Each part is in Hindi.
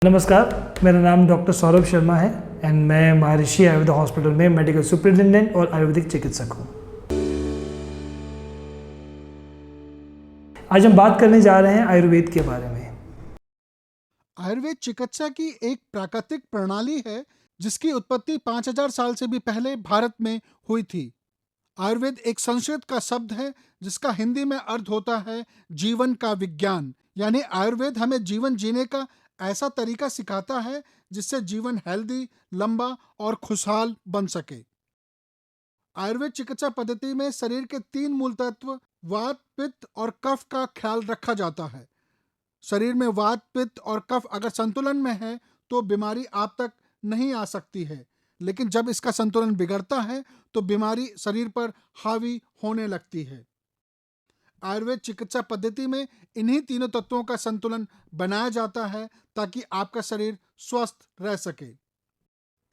नमस्कार, मेरा नाम डॉक्टर सौरभ शर्मा है एंड मैं महर्षि आयुर्वेद हॉस्पिटल में मेडिकल सुपरिटेंडेंट और आयुर्वेदिक चिकित्सक हूँ। आज हम बात करने जा रहे हैं आयुर्वेद के बारे में। आयुर्वेद चिकित्सा की एक प्राकृतिक प्रणाली है जिसकी उत्पत्ति 5000 साल से भी पहले भारत में हुई थी। आयुर्वेद एक संस्कृत का शब्द है जिसका हिंदी में अर्थ होता है जीवन का विज्ञान। यानी आयुर्वेद हमें जीवन जीने का ऐसा तरीका सिखाता है जिससे जीवन हेल्दी, लंबा और खुशहाल बन सके। आयुर्वेद चिकित्सा पद्धति में शरीर के 3 मूल तत्व वात, पित्त और कफ का ख्याल रखा जाता है। शरीर में वात, पित्त और कफ अगर संतुलन में है तो बीमारी आप तक नहीं आ सकती है, लेकिन जब इसका संतुलन बिगड़ता है तो बीमारी शरीर पर हावी होने लगती है। आयुर्वेद चिकित्सा पद्धति में इन्हीं तीनों तत्वों का संतुलन बनाया जाता है ताकि आपका शरीर स्वस्थ रह सके।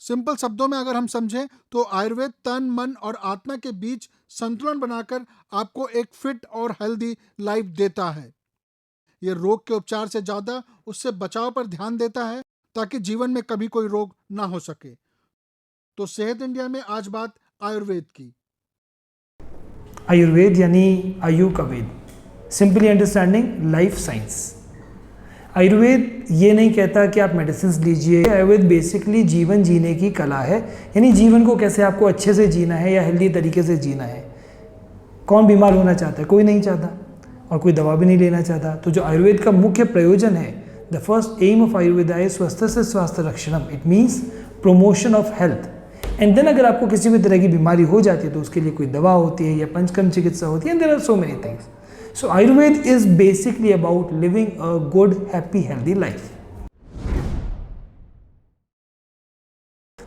सिंपल शब्दों में अगर हम समझें तो आयुर्वेद तन, मन और आत्मा के बीच संतुलन बनाकर आपको एक फिट और हेल्दी लाइफ देता है। ये रोग के उपचार से ज़्यादा उससे बचाव पर ध्यान देता है ताकि जीवन में कभी कोई रोग ना हो सके। तो सेहत इंडिया में आज बात आयुर्वेद की। आयुर्वेद यानी आयु का वेद, simply understanding life science. Ayurveda ये नहीं कहता कि आप मेडिसिन लीजिए। आयुर्वेद बेसिकली जीवन जीने की कला है, यानी जीवन को कैसे आपको अच्छे से जीना है या हेल्दी तरीके से जीना है। कौन बीमार होना चाहता है? कोई नहीं चाहता, और कोई दवा भी नहीं लेना चाहता। तो जो आयुर्वेद का मुख्य प्रयोजन है, the first aim of Ayurveda is स्वस्थ से स्वास्थ्य रक्षणम। It means promotion of health. And then अगर आपको किसी भी तरह की बीमारी हो जाती है तो उसके लिए कोई दवा होती है या पंचकर्म चिकित्सा होती है। There are so many things. So Ayurveda is basically about living a good, happy, healthy life.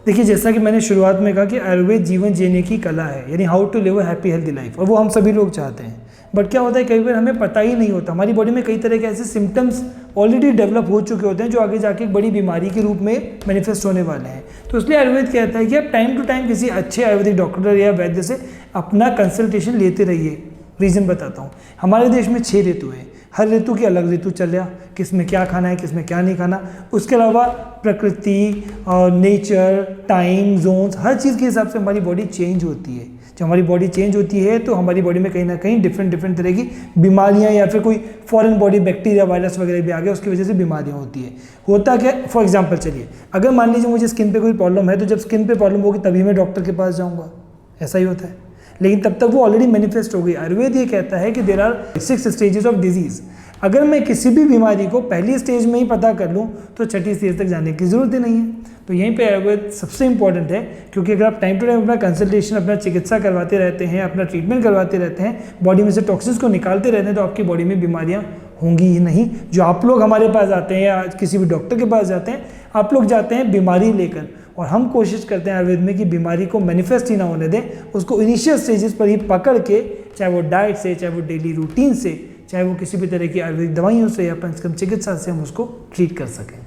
देखिए, जैसा कि मैंने शुरुआत में कहा कि आयुर्वेद जीवन जीने की कला है, यानी how to live a happy healthy life, और वो हम सभी लोग चाहते हैं। बट क्या होता है, कई बार हमें पता ही नहीं होता। हमारी बॉडी में कई तरह के ऐसे सिम्टम्स ऑलरेडी डेवलप हो चुके होते हैं जो आगे जाके एक बड़ी बीमारी के रूप में मैनिफेस्ट होने वाले हैं। तो इसलिए आयुर्वेद कहता है कि आप टाइम टू टाइम किसी अच्छे आयुर्वेदिक डॉक्टर या वैद्य से अपना कंसल्टेशन लेते रहिए। रीज़न बताता हूँ। हमारे देश में 6 ऋतु हैं। हर ऋतु की अलग ऋतुचर्या, किसमें क्या खाना है, किसमें क्या नहीं खाना। उसके अलावा प्रकृति और नेचर, टाइम, जोन्स, हर चीज़ के हिसाब से हमारी बॉडी चेंज होती है। जब हमारी बॉडी चेंज होती है तो हमारी बॉडी में कहीं ना कहीं डिफरेंट तरह की बीमारियां या फिर कोई फॉरेन बॉडी बैक्टीरिया, वायरस वगैरह भी आ गया, उसकी वजह से बीमारियां होती है। होता क्या, फॉर एग्जांपल चलिए, अगर मान लीजिए मुझे स्किन पे कोई प्रॉब्लम है तो जब स्किन पे प्रॉब्लम होगी तभी मैं डॉक्टर के पास जाऊँगा, ऐसा ही होता है। लेकिन तब तक वो ऑलरेडी मैनिफेस्ट हो गई। आयुर्वेद ये कहता है कि there are 6 stages of disease. अगर मैं किसी भी बीमारी को पहली स्टेज में ही पता कर लूँ तो छठी स्टेज तक जाने की ज़रूरत ही नहीं है। तो यहीं पे आयुर्वेद सबसे इंपॉर्टेंट है, क्योंकि अगर आप टाइम टू टाइम अपना कंसल्टेशन, अपना चिकित्सा करवाते रहते हैं, अपना ट्रीटमेंट करवाते रहते हैं, बॉडी में से टॉक्सिन्स को निकालते रहते हैं, तो आपकी बॉडी में बीमारियाँ होंगी ही नहीं। जो आप लोग हमारे पास आते हैं या किसी भी डॉक्टर के पास जाते हैं, आप लोग जाते हैं बीमारी लेकर, और हम कोशिश करते हैं आयुर्वेद में कि बीमारी को मैनिफेस्ट ही ना होने दें, उसको इनिशियल स्टेजेस पर ही पकड़ के, चाहे वो डाइट से, चाहे वो डेली रूटीन से, चाहे वो किसी भी तरह की आयुर्वेदिक दवाइयों से या पंचकर्म चिकित्सा से, हम उसको ट्रीट कर सकें।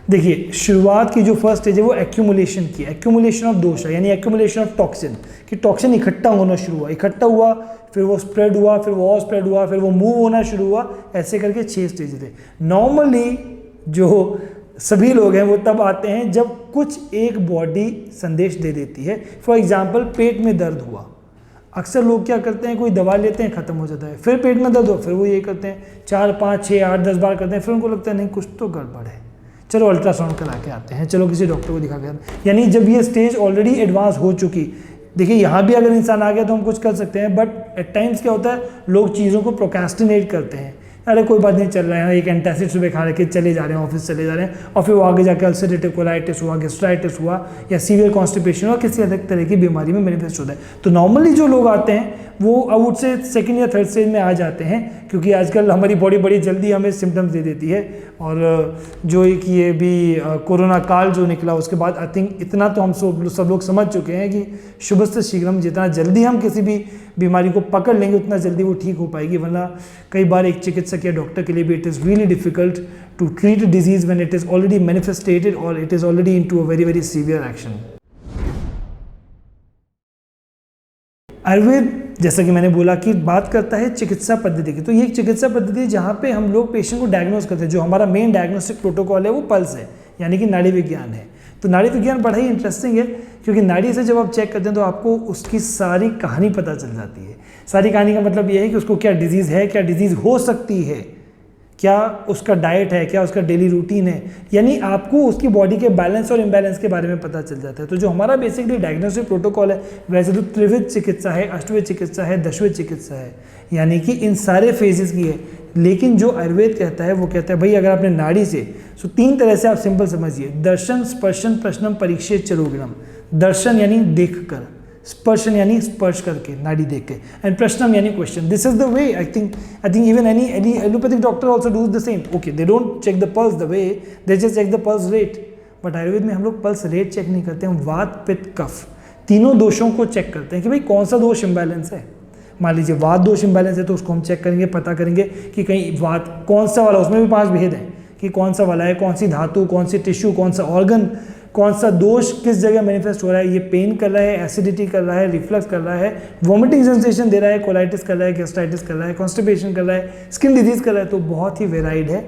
देखिए, शुरुआत की जो फर्स्ट स्टेज है वो एक्यूमुलेशन की, एक्यूमुलेशन ऑफ दोषा, यानी एक्यूमुलेशन ऑफ टॉक्सिन, कि टॉक्सिन इकट्ठा होना शुरू हुआ, फिर वो स्प्रेड हुआ, फिर वो और स्प्रेड हुआ, फिर वो मूव होना शुरू हुआ। ऐसे करके 6 स्टेज थे। नॉर्मली जो सभी लोग हैं वो तब आते हैं जब कुछ एक बॉडी संदेश दे देती है। फॉर एग्जाम्पल, पेट में दर्द हुआ। अक्सर लोग क्या करते हैं, कोई दवा लेते हैं, ख़त्म हो जाता है। फिर पेट में दर्द हो, फिर वो ये करते हैं 4, 5, 6, 8, 10 बार करते हैं। फिर उनको लगता है नहीं, कुछ तो गड़बड़ है, चलो अल्ट्रासाउंड करा के आते हैं, चलो किसी डॉक्टर को दिखा के आते हैं। यानी जब ये स्टेज ऑलरेडी एडवांस हो चुकी, देखिए यहाँ भी अगर इंसान आ गया तो हम कुछ कर सकते हैं, बट एट टाइम्स क्या होता है, लोग चीज़ों को प्रोक्रेस्टिनेट करते हैं। अरे कोई बात नहीं, चल रहा है, एक एंटासिड सुबह खा रखे चले जा रहे हैं, ऑफिस चले जा रहे हैं, और फिर वो आगे जाकर अल्सरेटिव कोलाइटिस हुआ, गैस्ट्राइटिस हुआ, या सीवियर कॉन्स्टिपेशन हुआ, किसी अलग तरह की बीमारी में मैनिफेस्ट होता है। तो नॉर्मली जो लोग आते हैं वो आई वुड से 2nd या 3rd स्टेज में आ जाते हैं, क्योंकि आजकल हमारी बॉडी बड़ी जल्दी हमें सिम्टम्स दे देती है। और जो एक ये भी कोरोना काल जो निकला, उसके बाद आई थिंक इतना तो हम सब लोग समझ चुके हैं कि शुभस्य शीघ्रम, जितना जल्दी हम किसी भी बीमारी को पकड़ लेंगे उतना जल्दी वो ठीक हो पाएगी। वरना कई बार एक चिकित्सक या डॉक्टर के लिए भी it is really difficult to treat disease when it is already manifested और it is already into a very very severe action. Ayurveda जैसा कि मैंने बोला कि बात करता है चिकित्सा पद्धति की, तो ये एक चिकित्सा पद्धति है जहाँ पे हम लोग पेशेंट को डायग्नोस करते हैं। जो हमारा मेन डायग्नोस्टिक प्रोटोकॉल है वो पल्स है, यानी कि नाड़ी विज्ञान है। तो नाड़ी विज्ञान बड़ा ही इंटरेस्टिंग है, क्योंकि नाड़ी से जब आप चेक करते हैं तो आपको उसकी सारी कहानी पता चल जाती है। सारी कहानी का मतलब ये है कि उसको क्या डिजीज़ है, क्या डिजीज़ हो सकती है, क्या उसका डाइट है, क्या उसका डेली रूटीन है, यानी आपको उसकी बॉडी के बैलेंस और इम्बैलेंस के बारे में पता चल जाता है। तो जो हमारा बेसिकली डायग्नोस्टिक प्रोटोकॉल है, वैसे तो त्रिविध चिकित्सा है, अष्टविध चिकित्सा है, दशविध चिकित्सा है, यानी कि इन सारे फेजेस की है। लेकिन जो आयुर्वेद कहता है वो कहता है भाई अगर आपने नाड़ी से, तो 3 तरह से आप सिंपल समझिए, दर्शन, स्पर्शन, प्रश्नम, परीक्षे, चरोग्रम। दर्शन यानी देख कर, स्पर्शन यानी स्पर्श करके, नाड़ी देख के, एंड प्रश्नम यानी question. This is the way I think even any allopathic doctor also does the same. Okay, they don't check the pulse the way, they just check the pulse rate. But Ayurveda में हम लोग पल्स रेट चेक नहीं करते, हम वात, पित्त, कफ तीनों दोषों को चेक करते हैं कि भाई कौन सा दोष इम्बैलेंस है। मान लीजिए वात दोष इम्बैलेंस है तो उसको हम चेक करेंगे, पता करेंगे कि कहीं वात कौन सा वाला, उसमें भी 5 भेद हैं कि कौन सा वाला है, कौन सी धातु, कौन सी टिश्यू, कौन सा ऑर्गन, कौन सा दोष किस जगह मैनिफेस्ट हो रहा है। ये पेन कर रहा है, एसिडिटी कर रहा है, रिफ्लक्स कर रहा है, वॉमिटिंग सेंसेशन दे रहा है, कोलाइटिस कर रहा है, गैस्ट्राइटिस कर रहा है, कॉन्स्टिपेशन कर रहा है, स्किन डिजीज कर रहा है। तो बहुत ही वेराइड है।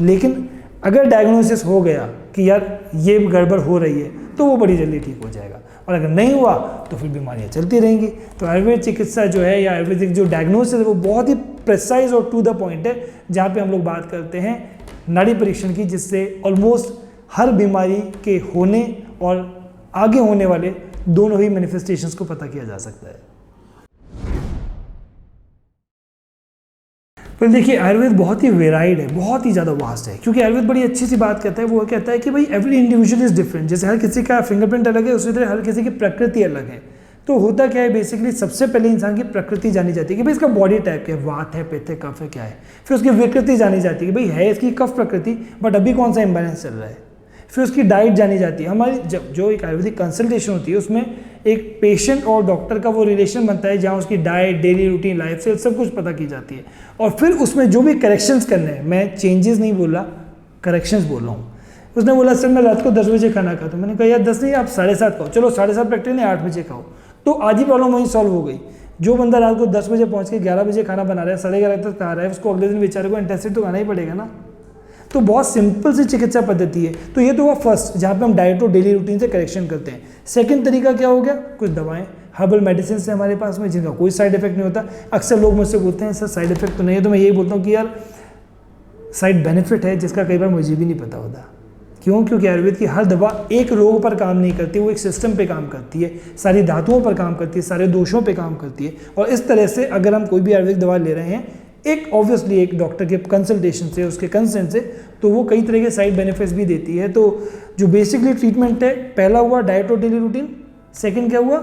लेकिन अगर डायग्नोसिस हो गया कि यार ये गड़बड़ हो रही है तो वो बड़ी जल्दी ठीक हो जाएगा, और अगर नहीं हुआ तो फिर बीमारियां चलती रहेंगी। तो आयुर्वेद चिकित्सा जो है या आयुर्वेदिक जो डायग्नोसिस है वो बहुत ही प्रिसाइज और टू द पॉइंट है, जहाँ पे हम लोग बात करते हैं नाड़ी परीक्षण की, जिससे ऑलमोस्ट हर बीमारी के होने और आगे होने वाले दोनों ही मैनिफेस्टेशंस को पता किया जा सकता है। फिर देखिए आयुर्वेद बहुत ही वेराइड है, बहुत ही ज़्यादा वास्ट है, क्योंकि आयुर्वेद बड़ी अच्छी सी बात कहता है, वो कहता है कि भाई एवरी इंडिविजुअल इज डिफरेंट। जैसे हर किसी का फिंगरप्रिंट अलग है, उसी तरह हर किसी की प्रकृति अलग है। तो होता क्या है, बेसिकली सबसे पहले इंसान की प्रकृति जानी जाती है कि भाई इसका बॉडी टाइप क्या है, वात है, पित्त है, कफ है, क्या है। फिर उसकी विकृति जानी जाती है कि भाई है इसकी कफ प्रकृति, बट अभी कौन सा इंबैलेंस चल रहा है। फिर उसकी डाइट जानी जाती है। हमारी जब जो एक आयुर्वेदिक कंसल्टेशन होती है उसमें एक पेशेंट और डॉक्टर का वो रिलेशन बनता है, जहाँ उसकी diet, daily routine, life style सब कुछ पता की जाती है। और फिर उसमें जो भी करेक्शंस करने हैं, मैं चेंजेस नहीं बोल रहा, करेक्शंस बोल रहा हूँ। उसने बोला सर मैं रात को 10 बजे खाना खाता हूँ। मैंने कहा यार 10 नहीं, आप 7:30 खाओ। चलो 7:30 प्रैक्टिस नहीं, 8 बजे खाओ। तो आधी प्रॉब्लम वहीं सॉल्व हो गई। जो बंदा रात को 10 बजे पहुँच के 11 बजे खाना बना रहा है, 11:30 तक खा रहा है, उसको अगले दिन बेचारे को एंटासिड तो खाना ही पड़ेगा ना। तो बहुत सिंपल सी चिकित्सा पद्धति है। तो ये तो हुआ फर्स्ट, जहाँ पे हम डाइट और डेली रूटीन से करेक्शन करते हैं। सेकंड तरीका क्या हो गया, कुछ दवाएं, हर्बल मेडिसिन है हमारे पास में, जिनका कोई साइड इफेक्ट नहीं होता। अक्सर लोग मुझसे बोलते हैं सर साइड इफेक्ट तो नहीं है, तो मैं यही बोलता हूँ कि यार साइड बेनिफिट है, जिसका कई बार मुझे भी नहीं पता होता। क्यों? क्योंकि आयुर्वेद की हर दवा एक रोग पर काम नहीं करती, वो एक सिस्टम पे काम करती है, सारी धातुओं पर काम करती है, सारे दोषों पे काम करती है। और इस तरह से अगर हम कोई भी आयुर्वेदिक दवा ले रहे हैं, एक ऑब्वियसली एक डॉक्टर के कंसल्टेशन से, उसके कंसेंट से, तो वो कई तरह के साइड बेनिफिट्स भी देती है। तो जो बेसिकली ट्रीटमेंट है, पहला हुआ डाइट और डेली रूटीन, सेकंड क्या हुआ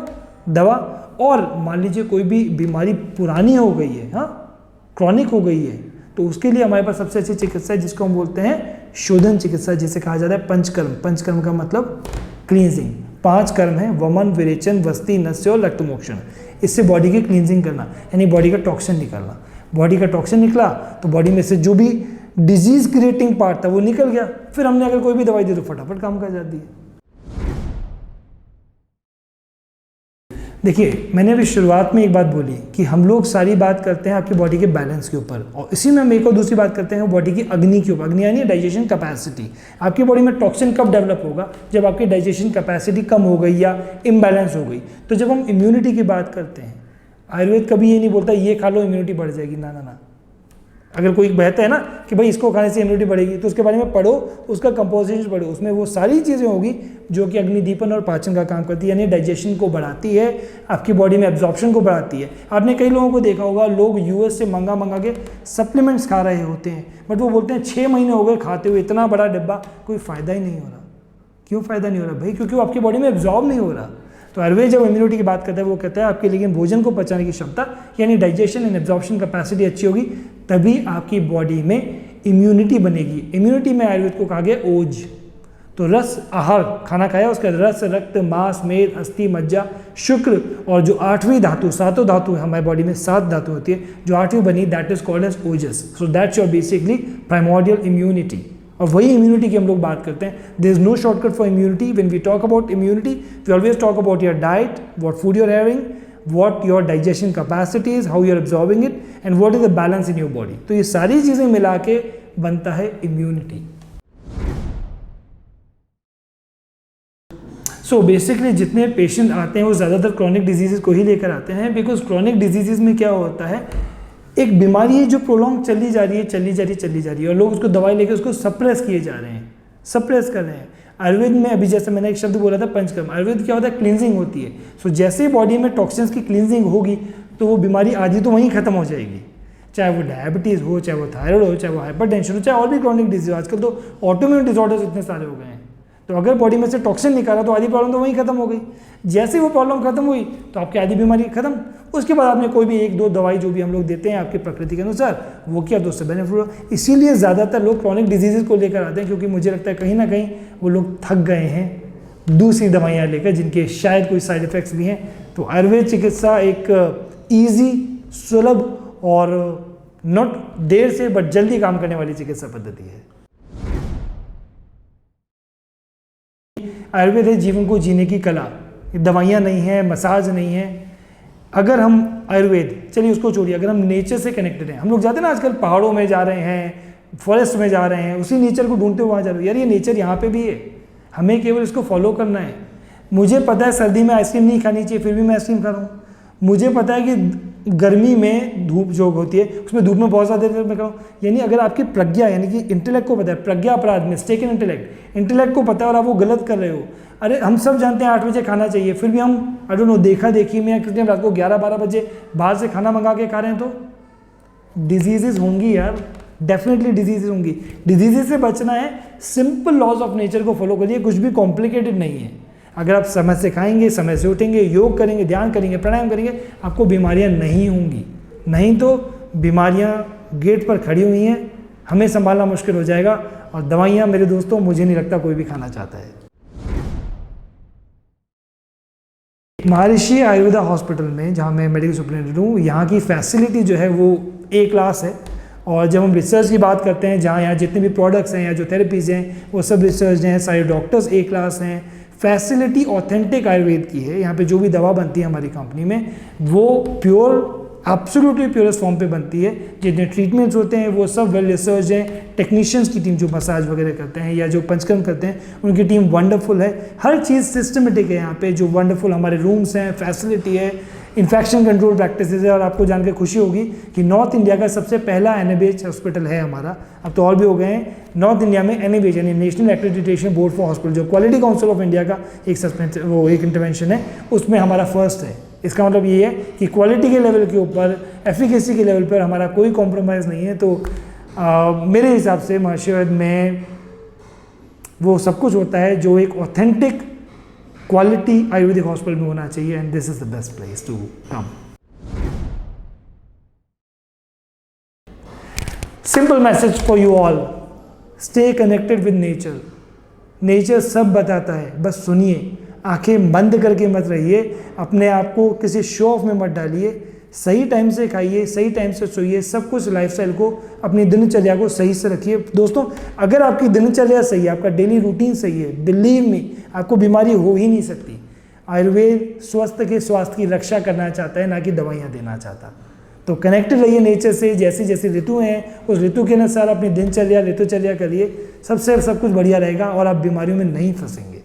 दवा। और मान लीजिए कोई भी बीमारी पुरानी हो गई है, हाँ क्रॉनिक हो गई है, तो उसके लिए हमारे पास सबसे अच्छी चिकित्सा है जिसको हम बोलते हैं शोधन चिकित्सा, जिसे कहा जाता है पंचकर्म। पंचकर्म का मतलब क्लींजिंग। 5 कर्म है, वमन, विरेचन, वस्ति, नस्य और रक्तमोक्षण। इससे बॉडी की क्लींजिंग करना, यानी बॉडी का टॉक्सिन निकालना। बॉडी का टॉक्सिन निकला तो बॉडी में से जो भी डिजीज क्रिएटिंग पार्ट था वो निकल गया। फिर हमने अगर कोई भी दवाई दी तो फटाफट काम कर जाती है। देखिए मैंने अभी शुरुआत में एक बात बोली कि हम लोग सारी बात करते हैं आपकी बॉडी के बैलेंस के ऊपर, और इसी में हम एक और दूसरी बात करते हैं बॉडी की अग्नि के ऊपर। अग्नि यानी डाइजेशन कैपेसिटी। आपकी बॉडी में टॉक्सिन कब डेवलप होगा, जब आपकी डाइजेशन कैपेसिटी कम हो गई या इम्बैलेंस हो गई। तो जब हम इम्यूनिटी की बात करते हैं, आयुर्वेद कभी ये नहीं बोलता ये खा लो इम्यूनिटी बढ़ जाएगी, ना ना ना। अगर कोई कहता है ना कि भाई इसको खाने से इम्यूनिटी बढ़ेगी, तो उसके बारे में पढ़ो, उसका कंपोजिशन पढ़ो, उसमें वो सारी चीज़ें होगी जो कि अग्निदीपन और पाचन का काम करती है, यानी डाइजेशन को बढ़ाती है, आपकी बॉडी में एब्जॉर्प्शन को बढ़ाती है। आपने कई लोगों को देखा होगा, लोग यूएस से मंगा के सप्लीमेंट्स खा रहे होते हैं, बट वो बोलते हैं 6 महीने हो गए खाते हुए, इतना बड़ा डिब्बा, कोई फ़ायदा ही नहीं हो रहा। क्यों फ़ायदा नहीं हो रहा भाई? क्योंकि वो आपकी बॉडी में एब्जॉर्ब नहीं हो रहा। तो आयुर्वेद जब इम्यूनिटी की बात करता है, वो कहता है आपके लेकिन भोजन को पचाने की क्षमता, यानी डाइजेशन एंड एब्जॉर्प्शन कैपेसिटी अच्छी होगी, तभी आपकी बॉडी में इम्यूनिटी बनेगी। इम्यूनिटी में आयुर्वेद को कहा गया ओज। तो रस आहार, खाना खाया, उसका रस, रक्त, मांस, मेद, अस्थि, मज्जा, शुक्र, और जो 8वीं धातु, 7 धातु है हमारी बॉडी में, 7 धातु होती है, जो 8वीं बनी, that is called as ojas. So that's your basically primordial immunity. और वही इम्यूनिटी की हम लोग बात करते हैं। There is no shortcut for immunity. When we talk about immunity, we always talk about your diet, what food you are having, what your digestion capacity is, how you are absorbing it, and what is the balance in your body. तो ये सारी चीज़ें मिला के बनता है इम्यूनिटी. सो बेसिकली जितने पेशेंट आते हैं वो ज़्यादातर क्रॉनिक डिजीज़ को ही लेकर आते हैं, बिकॉज क्रॉनिक डिजीज़ में क्या होता है, एक बीमारी है जो प्रोलॉन्ग चली जा रही है और लोग उसको दवाई लेकर उसको सप्रेस किए जा रहे हैं, सप्रेस कर रहे हैं. आयुर्वेद में अभी जैसे मैंने एक शब्द बोला था पंचकर्म, आयुर्वेद क्या होता है, क्लींजिंग होती है. सो जैसे ही बॉडी में टॉक्सिन्स की क्लींजिंग होगी तो वो बीमारी आधी तो वहीं खत्म हो जाएगी, चाहे वो डायबिटीज़ हो, चाहे वो थायराइड हो, चाहे वो हाइपरटेंशन हो, चाहे और भी क्रॉनिक डिजीज. आजकल तो ऑटोइम्यून डिसऑर्डर्स इतने सारे हो गए हैं, तो अगर बॉडी में से टॉक्सिन निकाला तो आधी प्रॉब्लम तो वहीं खत्म हो गई. जैसे वो प्रॉब्लम खत्म हुई तो आपकी आधी बीमारी खत्म. उसके बाद आपने कोई भी 1-2 दवाई जो भी हम लोग देते हैं आपकी प्रकृति के अनुसार वो किया तो उससे बेनिफिट हुआ. इसीलिए ज़्यादातर लोग क्रॉनिक डिजीज़ को लेकर आते हैं, क्योंकि मुझे लगता है कहीं ना कहीं वो लोग थक गए हैं दूसरी दवाइयाँ लेकर जिनके शायद कोई साइड इफ़ेक्ट्स भी हैं. तो आयुर्वेद चिकित्सा एक ईजी, सुलभ और नॉट देर से बट जल्दी काम करने वाली चिकित्सा पद्धति है. आयुर्वेद है जीवन को जीने की कला. दवाइयाँ नहीं हैं, मसाज नहीं है. अगर हम आयुर्वेद, चलिए उसको छोड़िए, अगर हम नेचर से कनेक्टेड हैं, हम लोग जाते हैं ना आजकल पहाड़ों में जा रहे हैं, फॉरेस्ट में जा रहे हैं, उसी नेचर को ढूंढते हुए वहाँ जा रहे हैं. यार ये नेचर यहाँ पे भी है, हमें केवल इसको फॉलो करना है. मुझे पता है सर्दी में आइसक्रीम नहीं खानी चाहिए, फिर भी मैं आइसक्रीम खा रहा हूँ. मुझे पता है कि गर्मी में धूप जो होती है उसमें धूप में बहुत ज़्यादा देर में कर रहा हूँ. यानी अगर आपकी प्रज्ञा यानी कि इंटेलेक्ट को पता है, प्रज्ञा अपराध, मिस्टेकन इंटेलेक्ट को पता है और आप वो गलत कर रहे हो. अरे हम सब जानते हैं 8 बजे खाना चाहिए, फिर भी हम आई डोंट नो देखा देखी में कितने रात को 11-12 बजे बाहर से खाना मंगा के खा रहे हैं. तो डिजीजेज होंगी यार, डेफिनेटली डिजीजेज होंगी. डिजीजेज से बचना है, सिंपल लॉज ऑफ नेचर को फॉलो करिए, कुछ भी कॉम्प्लिकेटेड नहीं है. अगर आप समय से खाएंगे, समय से उठेंगे, योग करेंगे, ध्यान करेंगे, प्राणायाम करेंगे, आपको बीमारियां नहीं होंगी. नहीं तो बीमारियां गेट पर खड़ी हुई हैं, हमें संभालना मुश्किल हो जाएगा. और दवाइयां मेरे दोस्तों मुझे नहीं लगता कोई भी खाना चाहता है. महर्षि आयुर्वेदा हॉस्पिटल में जहाँ मैं मेडिकल सुपरिटेंडेंट हूँ, यहाँ की फैसिलिटी जो है वो A क्लास है. और जब हम रिसर्च की बात करते हैं, जहाँ यहाँ जितने भी प्रोडक्ट्स हैं या जो थेरेपीज़ हैं वो सब रिसर्च हैं, सारे डॉक्टर्स A क्लास हैं. फैसिलिटी ऑथेंटिक आयुर्वेद की है. यहाँ पे जो भी दवा बनती है हमारी कंपनी में वो प्योर, एब्सोल्युटली प्योरेस्ट फॉर्म पे बनती है. जितने ट्रीटमेंट्स होते हैं वो सब वेल रिसर्च हैं. टेक्नीशियंस की टीम जो मसाज वगैरह करते हैं या जो पंचकर्म करते हैं उनकी टीम वंडरफुल है. हर चीज़ सिस्टमेटिक है यहाँ पे. जो वंडरफुल हमारे रूम्स हैं, फैसिलिटी है, इन्फेक्शन कंट्रोल प्रैक्टिसेस है. और आपको जानकर खुशी होगी कि नॉर्थ इंडिया का सबसे पहला NABH हॉस्पिटल है हमारा. अब तो और भी हो गए हैं नॉर्थ इंडिया में. NABH यानी national accreditation board for hospital, जो क्वालिटी काउंसिल ऑफ इंडिया का एक इंटरवेंशन है, उसमें हमारा फर्स्ट है. इसका मतलब ये है कि क्वालिटी के लेवल के ऊपर, एफिकेसी के लेवल पर हमारा कोई कॉम्प्रोमाइज़ नहीं है. तो मेरे हिसाब से महर्षि में वो सब कुछ होता है जो एक ऑथेंटिक क्वालिटी आयुर्वेदिक हॉस्पिटल में होना चाहिए. And this is the best place to come. Simple message for you all, stay connected with nature. Nature सब बताता है, बस सुनिए, आंखें बंद करके मत रहिए. अपने आप को किसी शो ऑफ में मत डालिए. सही टाइम से खाइए, सही टाइम से सोइए. सब कुछ लाइफस्टाइल को, अपनी दिनचर्या को सही से रखिए. दोस्तों अगर आपकी दिनचर्या सही है, आपका डेली रूटीन सही है, बिलीव मी आपको बीमारी हो ही नहीं सकती. आयुर्वेद स्वास्थ्य की रक्षा करना चाहता है, ना कि दवाइयाँ देना चाहता. तो कनेक्टेड रहिए नेचर से. जैसी जैसी ऋतु हैं उस ऋतु के अनुसार अपनी दिनचर्या ऋतुचर्या करिए. सबसे सब कुछ बढ़िया रहेगा और आप बीमारियों में नहीं फंसेंगे.